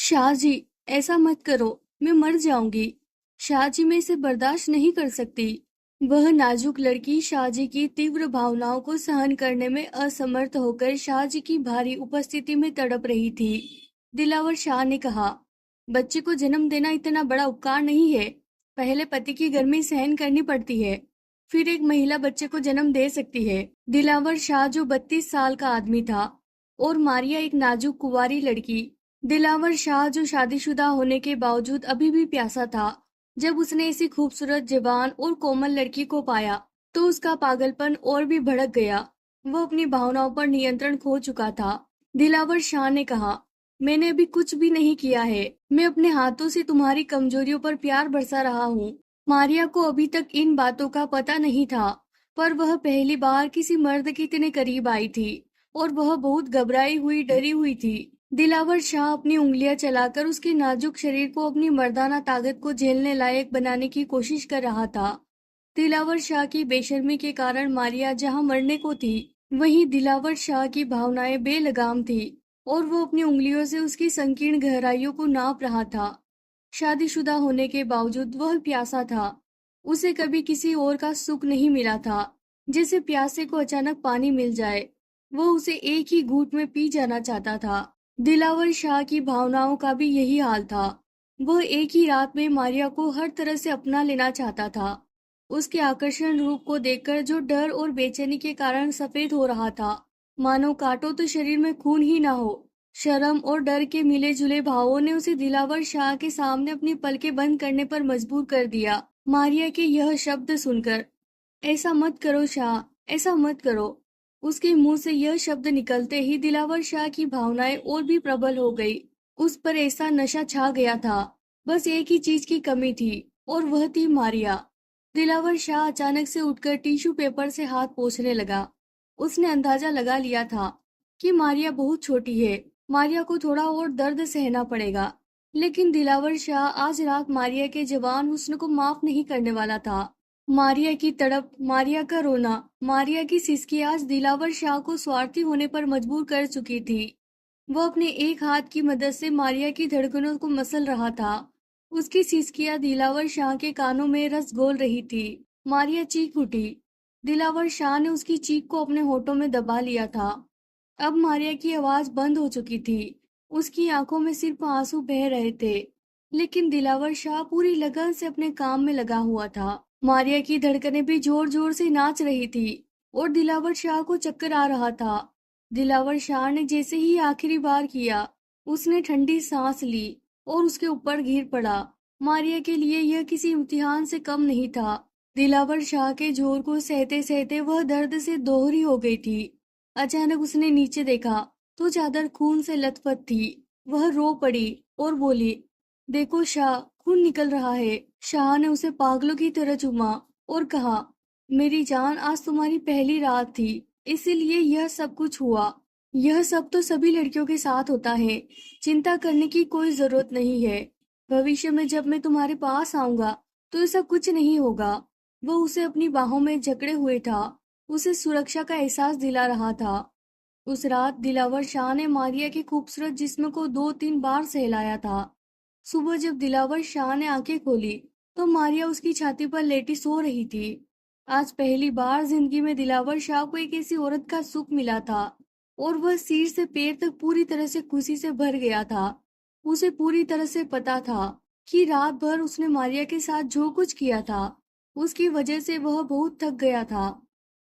शाहजी, ऐसा मत करो, मैं मर जाऊंगी। शाहजी, मैं इसे बर्दाश्त नहीं कर सकती। वह नाजुक लड़की शाहजी की तीव्र भावनाओं को सहन करने में असमर्थ होकर शाहजी की भारी उपस्थिति में तड़प रही थी। दिलावर शाह ने कहा, बच्चे को जन्म देना इतना बड़ा उपकार नहीं है। पहले पति की गर्मी सहन करनी पड़ती है, फिर एक महिला बच्चे को जन्म दे सकती है। दिलावर शाह जो 32 साल का आदमी था और मारिया एक नाजुक कुंवारी लड़की। दिलावर शाह जो शादीशुदा होने के बावजूद अभी भी प्यासा था। जब उसने ऐसी खूबसूरत जवान और कोमल लड़की को पाया तो उसका पागलपन और भी भड़क गया। वो अपनी भावनाओं पर नियंत्रण खो चुका था। दिलावर शाह ने कहा, मैंने अभी कुछ भी नहीं किया है। मैं अपने हाथों से तुम्हारी कमजोरियों पर प्यार बरसा रहा हूँ। मारिया को अभी तक इन बातों का पता नहीं था, पर वह पहली बार किसी मर्द के इतने करीब आई थी और वह बहुत घबराई हुई डरी हुई थी। दिलावर शाह अपनी उंगलियां चलाकर उसके नाजुक शरीर को अपनी मर्दाना ताकत को झेलने लायक बनाने की कोशिश कर रहा था। दिलावर शाह की बेशर्मी के कारण मारिया जहां मरने को थी, वहीं दिलावर शाह की भावनाएं बेलगाम थी और वो अपनी उंगलियों से उसकी संकीर्ण गहराइयों को नाप रहा था। शादीशुदा होने के बावजूद वह प्यासा था। उसे कभी किसी और का सुख नहीं मिला था। जैसे प्यासे को अचानक पानी मिल जाए, वो उसे एक ही घूंट में पी जाना चाहता था। दिलावर शाह की भावनाओं का भी यही हाल था। वह एक ही रात में मारिया को हर तरह से अपना लेना चाहता था। उसके आकर्षण रूप को देखकर जो डर और बेचैनी के कारण सफेद हो रहा था, मानो काटो तो शरीर में खून ही ना हो। शर्म और डर के मिले जुले भावों ने उसे दिलावर शाह के सामने अपनी पलकें बंद करने पर मजबूर कर दिया। मारिया के यह शब्द सुनकर, ऐसा मत करो शाह, ऐसा मत करो। उसके मुंह से यह शब्द निकलते ही दिलावर शाह की भावनाएं और भी प्रबल हो गई। उस पर ऐसा नशा छा गया था। बस एक ही चीज की कमी थी और वह थी मारिया। दिलावर शाह अचानक से उठकर टिश्यू पेपर से हाथ पोंछने लगा। उसने अंदाजा लगा लिया था कि मारिया बहुत छोटी है। मारिया को थोड़ा और दर्द सहना पड़ेगा। लेकिन दिलावर शाह आज रात मारिया के जवान हुस्न को माफ नहीं करने वाला था। मारिया की तड़प, मारिया का रोना, मारिया की सिसकी आज दिलावर शाह को स्वार्थी होने पर मजबूर कर चुकी थी। वह अपने एक हाथ की मदद से मारिया की धड़कनों को मसल रहा था। उसकी सिसकियां दिलावर शाह के कानों में रस घोल रही थी। मारिया चीख उठी। दिलावर शाह ने उसकी चीख को अपने होठों में दबा लिया था। अब मारिया की आवाज बंद हो चुकी थी। उसकी आंखों में सिर्फ आंसू बह रहे थे। लेकिन दिलावर शाह पूरी लगन से अपने काम में लगा हुआ था। मारिया की धड़कनें भी जोर जोर से नाच रही थी और दिलावर शाह को चक्कर आ रहा था। दिलावर शाह ने जैसे ही आखिरी बार किया, उसने ठंडी सांस ली और उसके ऊपर गिर पड़ा। मारिया के लिए यह किसी इम्तिहान से कम नहीं था। दिलावर शाह के जोर को सहते सहते वह दर्द से दोहरी हो गई थी। अचानक उसने नीचे देखा तो चादर खून से लथपथ थी। वह रो पड़ी और बोली, देखो शाह, खून निकल रहा है। शाह ने उसे पागलों की तरह चूमा और कहा, मेरी जान, आज तुम्हारी पहली रात थी, इसीलिए यह सब कुछ हुआ। यह सब तो सभी लड़कियों के साथ होता है। चिंता करने की कोई जरूरत नहीं है। भविष्य में जब मैं तुम्हारे पास आऊंगा तो ऐसा कुछ नहीं होगा। वो उसे अपनी बाहों में जकड़े हुए था, उसे सुरक्षा का एहसास दिला रहा था। उस रात दिलावर शाह ने मारिया के खूबसूरत जिस्म को 2-3 बार सहलाया था। सुबह जब दिलावर शाह ने आंखें खोली तो मारिया उसकी छाती पर लेटी सो रही थी। आज पहली बार जिंदगी में दिलावर शाह को एक ऐसी औरत का सुख मिला था और वह सिर से पैर तक पूरी तरह से खुशी से भर गया था। उसे पूरी तरह से पता था कि रात भर उसने मारिया के साथ जो कुछ किया था, उसकी वजह से वह बहुत थक गया था।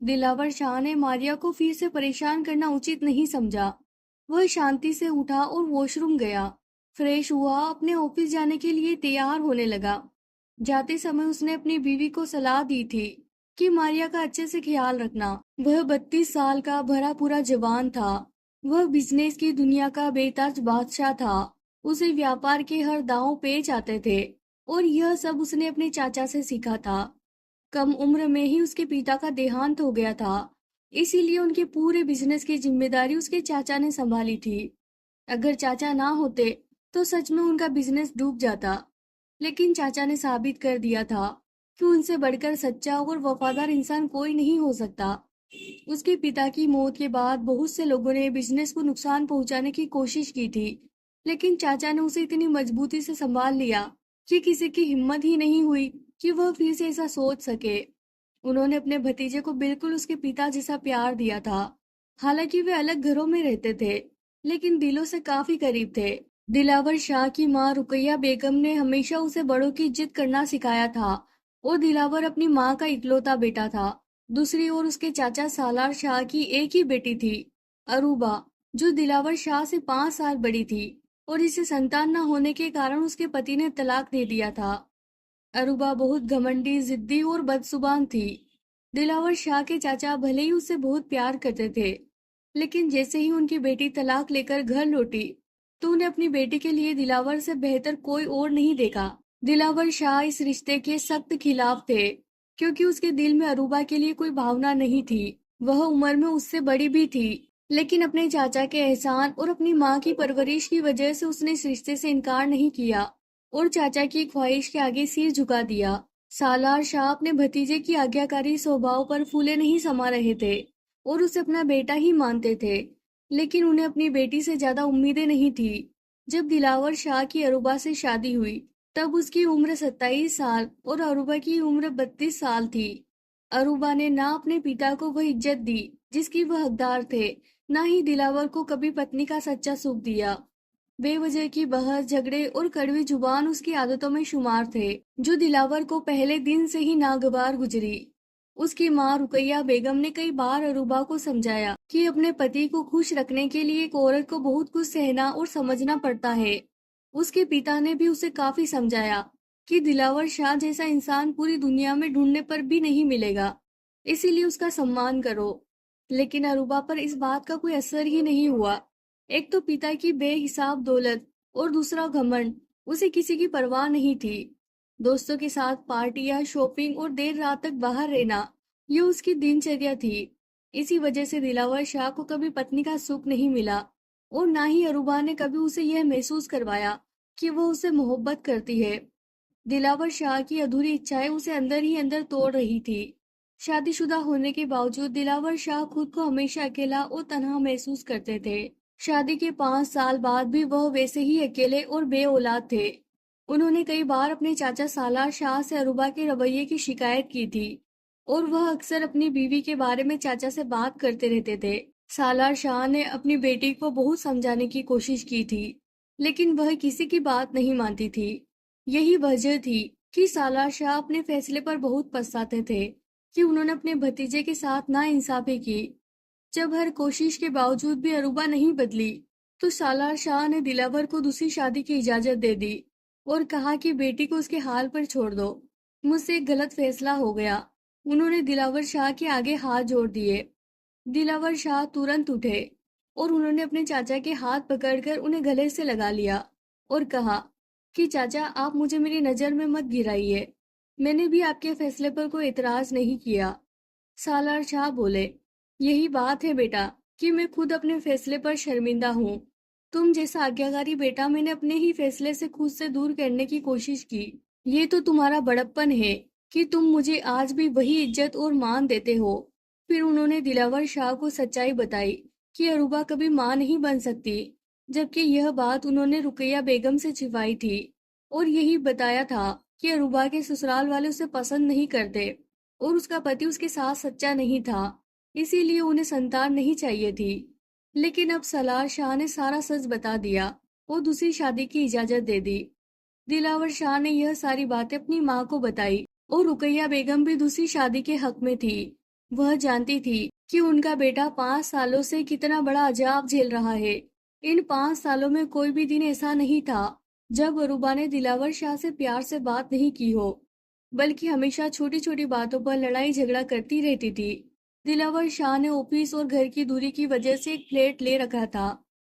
दिलावर शाह ने मारिया को फिर से परेशान करना उचित नहीं समझा। वह शांति से उठा और वॉशरूम गया, फ्रेश हुआ, अपने ऑफिस जाने के लिए तैयार होने लगा। जाते समय उसने अपनी बीवी को सलाह दी थी कि मारिया का अच्छे से ख्याल रखना। वह 32 साल का भरा पूरा जवान था। वह बिजनेस की दुनिया का बेताज बादशाह था। उसे व्यापार के हर दांव पेच आते थे और यह सब उसने अपने चाचा से सीखा था। कम उम्र में ही उसके पिता का देहांत हो गया था, इसीलिए उनके पूरे बिजनेस की जिम्मेदारी उसके चाचा ने संभाली थी। अगर चाचा ना होते तो सच में उनका बिजनेस डूब जाता। लेकिन चाचा ने साबित कर दिया था कि उनसे बढ़कर सच्चा और वफादार इंसान कोई नहीं हो सकता। उसके पिता की मौत के बाद बहुत से लोगों ने बिजनेस को नुकसान पहुंचाने की कोशिश की थी, लेकिन चाचा ने उसे इतनी मजबूती से संभाल लिया कि किसी की हिम्मत ही नहीं हुई कि वह फिर से ऐसा सोच सके। उन्होंने अपने भतीजे को बिल्कुल उसके पिता जैसा प्यार दिया था। हालांकि वे अलग घरों में रहते थे, लेकिन दिलों से काफी करीब थे। दिलावर शाह की माँ रुकैया बेगम ने हमेशा उसे बड़ों की इज्जत करना सिखाया था और दिलावर अपनी माँ का इकलौता बेटा था। दूसरी ओर उसके चाचा सालार शाह की एक ही बेटी थी, अरूबा, जो दिलावर शाह से 5 साल बड़ी थी और जिसे संतान न होने के कारण उसके पति ने तलाक दे दिया था। अरूबा बहुत घमंडी, जिद्दी और बदजुबान थी। दिलावर शाह के चाचा भले ही उससे बहुत प्यार करते थे, लेकिन जैसे ही उनकी बेटी तलाक लेकर घर लौटी, तो उन्हें अपनी बेटी के लिए दिलावर से बेहतर कोई और नहीं देखा। दिलावर शाह इस रिश्ते के सख्त खिलाफ थे, क्योंकि उसके दिल में अरूबा के लिए कोई भावना नहीं थी। वह उम्र में उससे बड़ी भी थी, लेकिन अपने चाचा के एहसान और अपनी माँ की परवरिश की वजह से उसने इस रिश्ते से इनकार नहीं किया और चाचा की ख्वाहिश के आगे सिर झुका दिया। सालार शाह अपने भतीजे की आज्ञाकारी स्वभाव पर फूले नहीं समा रहे थे और उसे अपना बेटा ही मानते थे, लेकिन उन्हें अपनी बेटी से ज्यादा उम्मीदें नहीं थी। जब दिलावर शाह की अरूबा से शादी हुई, तब उसकी उम्र 27 साल और अरूबा की उम्र 32 साल थी। अरूबा ने ना अपने पिता को वह इज्जत दी जिसकी वह हकदार थे, ना ही दिलावर को कभी पत्नी का सच्चा सुख दिया। बेवजह की बहस, झगड़े और कड़वी जुबान उसकी आदतों में शुमार थे, जो दिलावर को पहले दिन से ही नागवार गुजरी। उसकी माँ रुकैया बेगम ने कई बार अरूबा को समझाया कि अपने पति को खुश रखने के लिए एक औरत को बहुत कुछ सहना और समझना पड़ता है। उसके पिता ने भी उसे काफी समझाया कि दिलावर शाह जैसा इंसान पूरी दुनिया में ढूंढने पर भी नहीं मिलेगा, इसीलिए उसका सम्मान करो। लेकिन अरूबा पर इस बात का कोई असर ही नहीं हुआ। एक तो पिता की बेहिसाब दौलत और दूसरा घमंड, उसे किसी की परवाह नहीं थी। दोस्तों के साथ पार्टियां, शॉपिंग और देर रात तक बाहर रहना, ये उसकी दिनचर्या थी। इसी वजह से दिलावर शाह को कभी पत्नी का सुख नहीं मिला और ना ही अरूबा ने कभी उसे यह महसूस करवाया कि वह उसे मोहब्बत करती है। दिलावर शाह की अधूरी इच्छाएं उसे अंदर ही अंदर तोड़ रही थी। शादीशुदा होने के बावजूद दिलावर शाह खुद को हमेशा अकेला और तन्हा महसूस करते थे। शादी के 5 साल बाद भी वह वैसे ही अकेले और बे औलाद थे। उन्होंने कई बार अपने चाचा सालार शाह से अरूबा के रवैये की शिकायत की थी और वह अक्सर अपनी बीवी के बारे में चाचा से बात करते रहते थे। सालार शाह ने अपनी बेटी को बहुत समझाने की कोशिश की थी, लेकिन वह किसी की बात नहीं मानती थी। यही वजह थी कि सालार शाह अपने फैसले पर बहुत पछताते थे कि उन्होंने अपने भतीजे के साथ नाइंसाफी की। जब हर कोशिश के बावजूद भी अरूबा नहीं बदली, तो सालार शाह ने दिलावर को दूसरी शादी की इजाजत दे दी और कहा कि बेटी को उसके हाल पर छोड़ दो। मुझसे एक गलत फैसला हो गया। उन्होंने दिलावर शाह के आगे हाथ जोड़ दिए। दिलावर शाह तुरंत उठे और उन्होंने अपने चाचा के हाथ पकड़कर उन्हें गले से लगा लिया और कहा कि चाचा, आप मुझे मेरी नजर में मत गिराइए। मैंने भी आपके फैसले पर कोई एतराज नहीं किया। सालार शाह बोले, यही बात है बेटा कि मैं खुद अपने फैसले पर शर्मिंदा हूँ। तुम जैसा आज्ञाकारी बेटा मैंने अपने ही फैसले से खुद से दूर करने की कोशिश की। ये तो तुम्हारा बड़प्पन है कि तुम मुझे आज भी वही इज्जत और मान देते हो। फिर उन्होंने दिलावर शाह को सच्चाई बताई कि अरूबा कभी मां नहीं बन सकती, जबकि यह बात उन्होंने रुकैया बेगम से छिपाई थी और यही बताया था कि अरूबा के ससुराल वाले उसे पसंद नहीं करते और उसका पति उसके साथ सच्चा नहीं था, इसीलिए उन्हें संतान नहीं चाहिए थी। लेकिन अब सलार शाह ने सारा सच बता दिया और दूसरी शादी की इजाजत दे दी। दिलावर शाह ने यह सारी बातें अपनी माँ को बताई और रुकैया बेगम भी दूसरी शादी के हक में थी। वह जानती थी कि उनका बेटा 5 सालों से कितना बड़ा अजाब झेल रहा है। इन 5 सालों में कोई भी दिन ऐसा नहीं था जब अरूबा ने दिलावर शाह से प्यार से बात नहीं की हो, बल्कि हमेशा छोटी छोटी बातों पर लड़ाई झगड़ा करती रहती थी। दिलावर शाह ने ऑफिस और घर की दूरी की वजह से एक फ्लैट ले रखा था,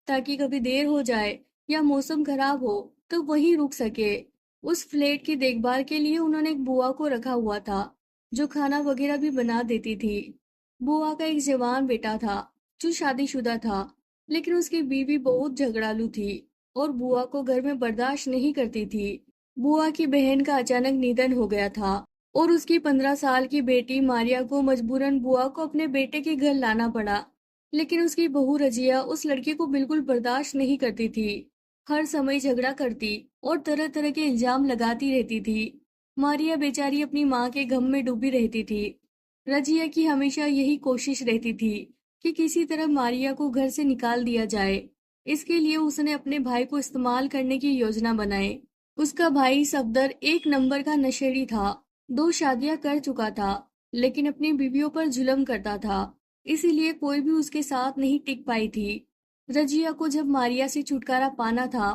ताकि कभी देर हो जाए या मौसम खराब हो तो वहीं रुक सके। उस फ्लैट की देखभाल के लिए उन्होंने एक बुआ को रखा हुआ था, जो खाना वगैरह भी बना देती थी। बुआ का एक जवान बेटा था जो शादीशुदा था, लेकिन उसकी बीवी बहुत झगड़ालू थी और बुआ को घर में बर्दाश्त नहीं करती थी। बुआ की बहन का अचानक निधन हो गया था और उसकी 15 साल की बेटी मारिया को मजबूरन बुआ को अपने बेटे के घर लाना पड़ा। लेकिन उसकी बहू रजिया उस लड़की को बिल्कुल बर्दाश्त नहीं करती थी। हर समय झगड़ा करती और तरह तरह के इल्जाम लगाती रहती थी। मारिया बेचारी अपनी माँ के गम में डूबी रहती थी। रजिया की हमेशा यही कोशिश रहती थी कि किसी तरह मारिया को घर से निकाल दिया जाए। इसके लिए उसने अपने भाई को इस्तेमाल करने की योजना बनाई। उसका भाई सफदर एक नंबर का नशेड़ी था। 2 शादियां कर चुका था, लेकिन अपनी बीवियों पर जुल्म करता था। इसीलिए कोई भी उसके साथ नहीं टिक पाई थी। रजिया को जब मारिया से छुटकारा पाना था,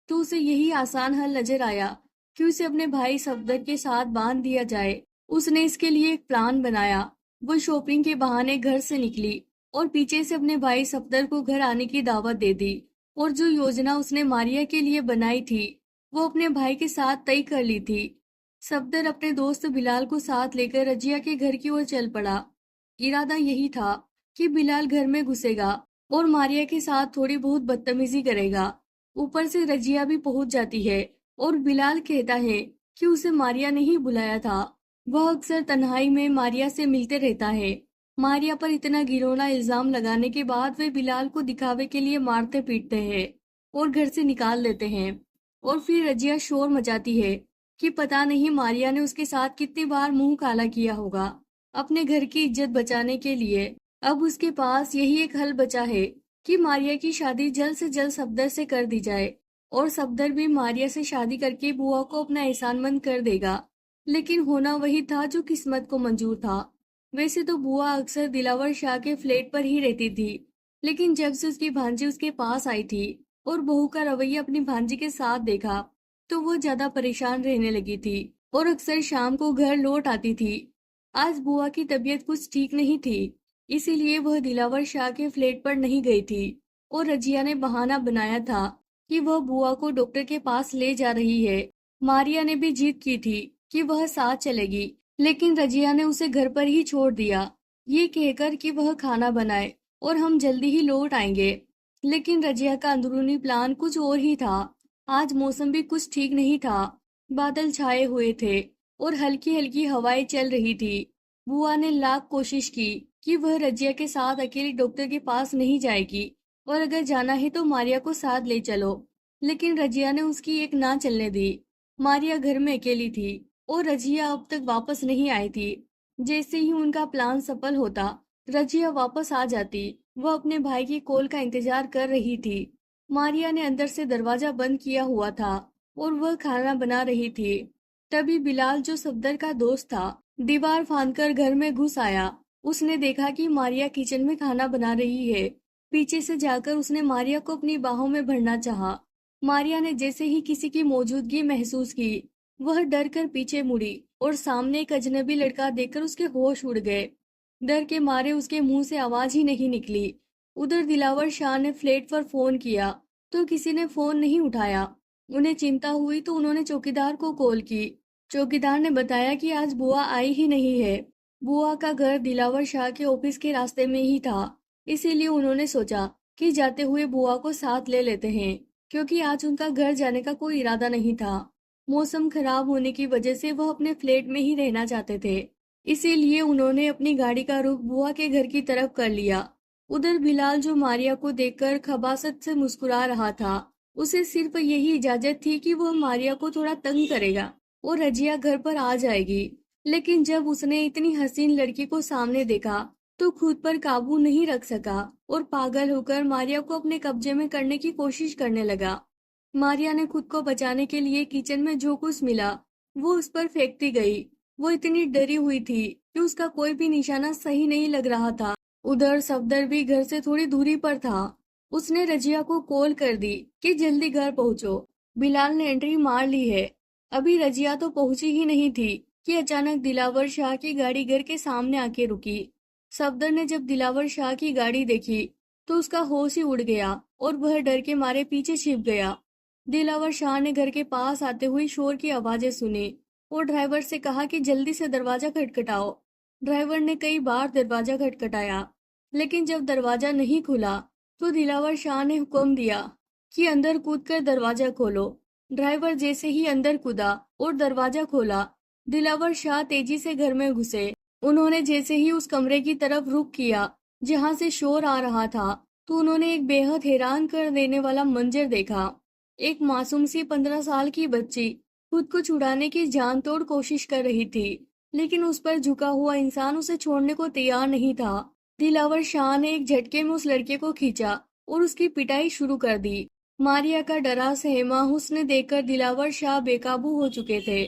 तो उसे यही आसान हल नजर आया कि उसे अपने भाई सफदर के साथ बांध दिया जाए। उसने इसके लिए एक प्लान बनाया। वो शॉपिंग के बहाने घर से निकली और पीछे से अपने भाई सफदर को घर आने की दावत दे दी। और जो योजना उसने मारिया के लिए बनाई थी, वो अपने भाई के साथ तय कर ली थी। सफदर अपने दोस्त बिलाल को साथ लेकर रजिया के घर की ओर चल पड़ा। इरादा यही था कि बिलाल घर में घुसेगा और मारिया के साथ थोड़ी बहुत बदतमीजी करेगा। ऊपर से रजिया भी पहुंच जाती है और बिलाल कहता है कि उसे मारिया ने ही बुलाया था। वह अक्सर तन्हाई में मारिया से मिलते रहता है। मारिया पर इतना घिनौना इल्जाम लगाने के बाद वे बिलाल को दिखावे के लिए मारते पीटते हैं और घर से निकाल देते हैं। और फिर रजिया शोर मचाती है कि पता नहीं मारिया ने उसके साथ कितनी बार मुंह काला किया होगा। अपने घर की इज्जत बचाने के लिए अब उसके पास यही एक हल बचा है कि मारिया की शादी जल्द से जल्द सफदर से कर दी जाए और सफदर भी मारिया से शादी करके बुआ को अपना एहसानमंद कर देगा। लेकिन होना वही था जो किस्मत को मंजूर था। वैसे तो बुआ अक्सर दिलावर शाह के फ्लैट पर ही रहती थी, लेकिन जब से उसकी भांजी उसके पास आई थी और बहू का रवैया अपनी भांजी के साथ देखा, तो वो ज्यादा परेशान रहने लगी थी और अक्सर शाम को घर लौट आती थी। आज बुआ की तबीयत कुछ ठीक नहीं थी, इसीलिए वह दिलावर शाह के फ्लैट पर नहीं गई थी और रजिया ने बहाना बनाया था कि वह बुआ को डॉक्टर के पास ले जा रही है। मारिया ने भी जिद की थी कि वह साथ चलेगी, लेकिन रजिया ने उसे घर पर ही छोड़ दिया, ये कहकर कि वह खाना बनाए और हम जल्दी ही लौट आएंगे। लेकिन रजिया का अंदरूनी प्लान कुछ और ही था। आज मौसम भी कुछ ठीक नहीं था। बादल छाए हुए थे और हल्की हल्की हवाएं चल रही थी। बुआ ने लाख कोशिश की कि वह रजिया के साथ अकेले डॉक्टर के पास नहीं जाएगी और अगर जाना है तो मारिया को साथ ले चलो, लेकिन रजिया ने उसकी एक ना चलने दी। मारिया घर में अकेली थी और रजिया अब तक वापस नहीं आई थी। जैसे ही उनका प्लान सफल होता, रजिया वापस आ जाती। वह अपने भाई की कॉल का इंतजार कर रही थी। मारिया ने अंदर से दरवाजा बंद किया हुआ था और वह खाना बना रही थी। तभी बिलाल, जो सफदर का दोस्त था, दीवार फांदकर घर में घुस आया। उसने देखा कि मारिया किचन में खाना बना रही है। पीछे से जाकर उसने मारिया को अपनी बाहों में भरना चाहा। मारिया ने जैसे ही किसी की मौजूदगी महसूस की, वह डर कर पीछे मुड़ी और सामने एक अजनबी लड़का देखकर उसके होश उड़ गए। डर के मारे उसके मुंह से आवाज ही नहीं निकली। उधर दिलावर शाह ने फ्लैट पर फोन किया तो किसी ने फोन नहीं उठाया। उन्हें चिंता हुई तो उन्होंने चौकीदार को कॉल की। चौकीदार ने बताया कि आज बुआ आई ही नहीं है। बुआ का घर दिलावर शाह के ऑफिस के रास्ते में ही था, इसीलिए उन्होंने सोचा कि जाते हुए बुआ को साथ ले लेते हैं, क्योंकि आज उनका घर जाने का कोई इरादा नहीं था। मौसम खराब होने की वजह से वह अपने फ्लैट में ही रहना चाहते थे, इसीलिए उन्होंने अपनी गाड़ी का रुख बुआ के घर की तरफ कर लिया। उधर बिलाल, जो मारिया को देखकर खबासत से मुस्कुरा रहा था, उसे सिर्फ यही इजाजत थी कि वह मारिया को थोड़ा तंग करेगा और रजिया घर पर आ जाएगी। लेकिन जब उसने इतनी हसीन लड़की को सामने देखा तो खुद पर काबू नहीं रख सका और पागल होकर मारिया को अपने कब्जे में करने की कोशिश करने लगा। मारिया ने खुद को बचाने के लिए किचन में जो कुछ मिला वो उस पर फेंकती गई। वो इतनी डरी हुई थी कि उसका कोई भी निशाना सही नहीं लग रहा था। उधर सफदर भी घर से थोड़ी दूरी पर था। उसने रजिया को कॉल कर दी कि जल्दी घर पहुंचो, बिलाल ने एंट्री मार ली है। अभी रजिया तो पहुंची ही नहीं थी कि अचानक दिलावर शाह की गाड़ी घर के सामने आके रुकी। सफदर ने जब दिलावर शाह की गाड़ी देखी तो उसका होश ही उड़ गया और वह डर के मारे पीछे छिप गया। दिलावर शाह ने घर के पास आते हुए शोर की आवाजें सुनी और ड्राइवर से कहा कि जल्दी से दरवाजा खटखटाओ। ड्राइवर ने कई बार दरवाजा खटखटाया, लेकिन जब दरवाजा नहीं खुला तो दिलावर शाह ने हुक्म दिया कि अंदर कूदकर दरवाजा खोलो। ड्राइवर जैसे ही अंदर कूदा और दरवाजा खोला, दिलावर शाह तेजी से घर में घुसे। उन्होंने जैसे ही उस कमरे की तरफ रुख किया जहां से शोर आ रहा था, तो उन्होंने एक बेहद हैरान कर देने वाला मंजर देखा। एक मासूम सी 15 साल की बच्ची खुद को छुड़ाने की जान तोड़ कोशिश कर रही थी, लेकिन उस पर झुका हुआ इंसान उसे छोड़ने को तैयार नहीं था। दिलावर शाह ने एक झटके में उस लड़के को खींचा और उसकी पिटाई शुरू कर दी। मारिया का डरा सहमा हुस्न देखकर दिलावर शाह बेकाबू हो चुके थे।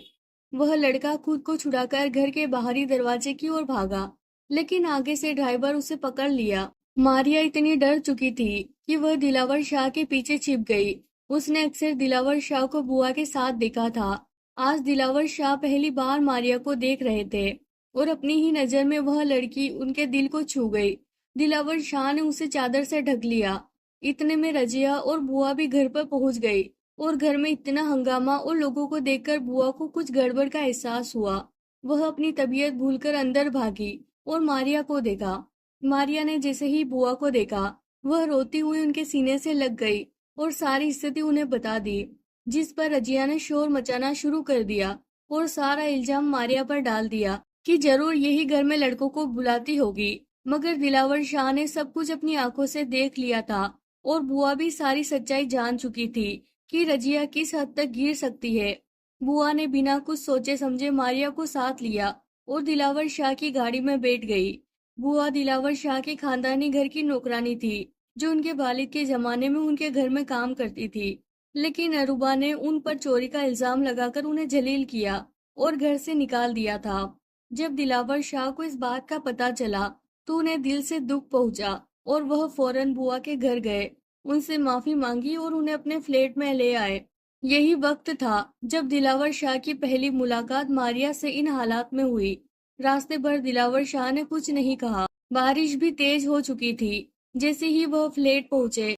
वह लड़का खुद को छुड़ाकर घर के बाहरी दरवाजे की ओर भागा, लेकिन आगे से ड्राइवर उसे पकड़ लिया। मारिया इतनी डर चुकी थी कि वह दिलावर शाह के पीछे छिप गई। उसने अक्सर दिलावर शाह को बुआ के साथ देखा था। आज दिलावर शाह पहली बार मारिया को देख रहे थे और अपनी ही नजर में वह लड़की उनके दिल को छू गई। दिलावर शाह ने उसे चादर से ढक लिया। इतने में रजिया और बुआ भी घर पर पहुंच गई और घर में इतना हंगामा और लोगों को देखकर बुआ को कुछ गड़बड़ का एहसास हुआ। वह अपनी तबीयत भूलकर अंदर भागी और मारिया को देखा। मारिया ने जैसे ही बुआ को देखा, वह रोती हुई उनके सीने से लग गई और सारी स्थिति उन्हें बता दी, जिस पर रजिया ने शोर मचाना शुरू कर दिया और सारा इल्जाम मारिया पर डाल दिया कि जरूर यही घर में लड़कों को बुलाती होगी। मगर दिलावर शाह ने सब कुछ अपनी आंखों से देख लिया था और बुआ भी सारी सच्चाई जान चुकी थी कि रजिया किस हद तक गिर सकती है। बुआ ने बिना कुछ सोचे समझे मारिया को साथ लिया और दिलावर शाह की गाड़ी में बैठ गई। बुआ दिलावर शाह के खानदानी घर की नौकरानी थी, जो उनके वालिद के जमाने में उनके घर में काम करती थी। लेकिन अरूबा ने उन पर चोरी का इल्जाम लगाकर उन्हें जलील किया और घर से निकाल दिया था। जब दिलावर शाह को इस बात का पता चला तो उन्हें दिल से दुख पहुंचा और वह फौरन बुआ के घर गए, उनसे माफी मांगी और उन्हें अपने फ्लैट में ले आए। यही वक्त था जब दिलावर शाह की पहली मुलाकात मारिया से इन हालात में हुई। रास्ते भर दिलावर शाह ने कुछ नहीं कहा। बारिश भी तेज हो चुकी थी। जैसे ही वह फ्लैट पहुंचे,